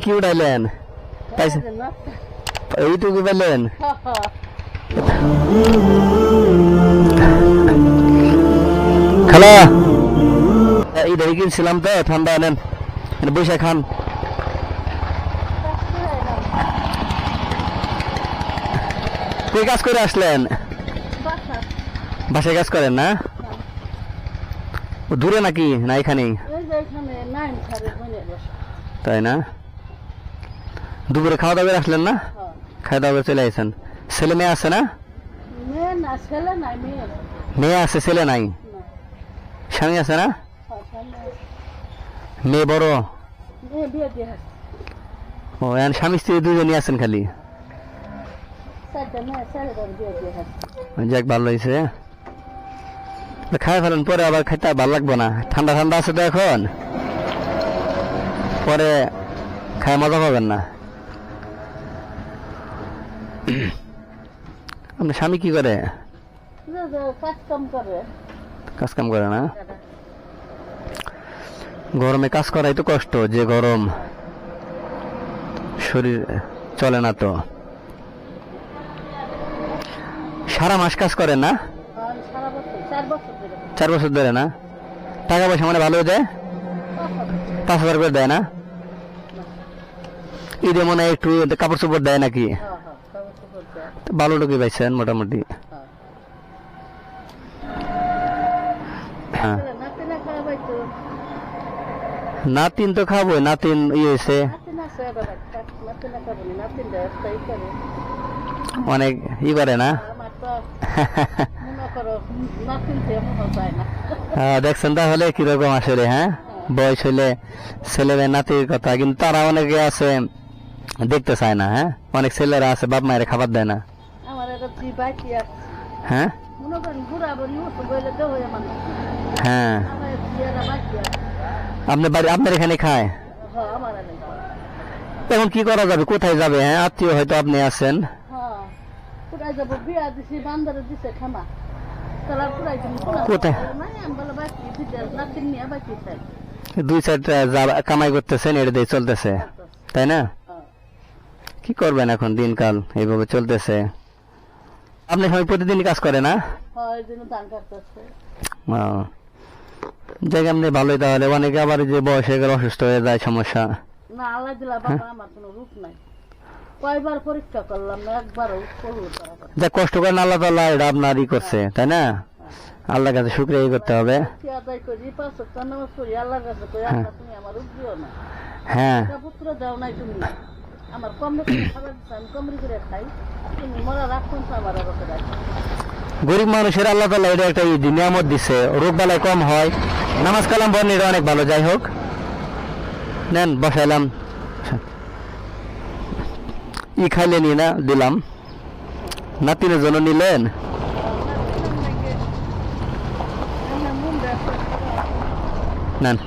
কি উঠাইলেন? এইটুকু পেলেন? খালা এই ধরে কিনছিলাম তো, ঠান্ডা আনেন, বসে খান। কই কাজ করে আসলেন? বাসায় কাজ করেন না? দূরে নাকি না এখানেই? তাই না? দুপুরে খাওয়া দাওয়া করে আসলেন না? খাওয়া দাওয়া করে চলে আসেন। ছেলে মেয়ে আছে না? মেয়ে আছে, ছেলে নাই। স্বামী আছে না? মেয়ে বড়? ও এখন স্বামী স্ত্রী দুজনই আছেন খালি? যাক ভালো হয়েছে। খাই ফেলেন, পরে আবার খাইতে ভালো লাগবো না। ঠান্ডা ঠান্ডা আছে তো এখন, পরে খায় মজা পাবেন না। আপনার স্বামী কি করে? কাজ কাম করে না? গরমে কাজ করাই তো কষ্ট, যে গরম, শরীর চলে না তো। সারা মাস কাজ করেন না? 4 বছর ধরে না? টাকা পয়সা মানে ভালো দেয়? 5,000 করে দেয় না? ঈদে মনে হয় একটু কাপড় চোপড় দেয় নাকি? ভালো লোকই পাইছেন মোটামুটি। হ্যাঁ, নাতিন তো খাবো, নাতিন হয়েছে অনেক করে না? দেখছেন তাহলে কিরকম আসলে। হ্যাঁ, বয়স হইলে ছেলে নাতির কথা, কিন্তু তারা অনেকে আছে দেখতে চায় না। হ্যাঁ, অনেক ছেলেরা আছে বাপ মায়ের খাবার দেয় না। হ্যাঁ হ্যাঁ, আপনার এখানে খায়? এখন কি করা যাবে, কোথায় যাবে? হ্যাঁ, আত্মীয় হয়তো আপনি আছেন। কোথায় 2-4টা কামাই করতেছেন, এটা দিয়ে চলতেছে, তাই না? কি করবেন এখন, দিনকাল এইভাবে চলতেছে। আপনি সবাই প্রতিদিন কাজ করে না? জায়গা আপনি ভালোই তাহলে। অনেকে আবার যে বয়স হয়ে গেলে অসুস্থ হয়ে যায়, সমস্যা। যা কষ্ট করেন আল্লাহ তাআলা এটা আপনারই করছে, তাই না? আল্লাহর কাছে শুকরিয়া করতে হবে। হ্যাঁ, গরিব মানুষের আল্লাহ তাআলা এটা একটা নিয়ামত দিছে, রোগ বালাই কম হয়, নামাজ কালাম পড়েন, এটা অনেক ভালো। যাই হোক, নেন বসাইলাম, ই খাইলেন না, দিলাম। নাতিনের জন্য নিলেন? নেন।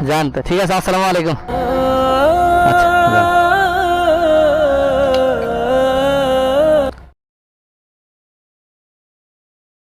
যান তো, ঠিক আছে, আসসালামু আলাইকুম।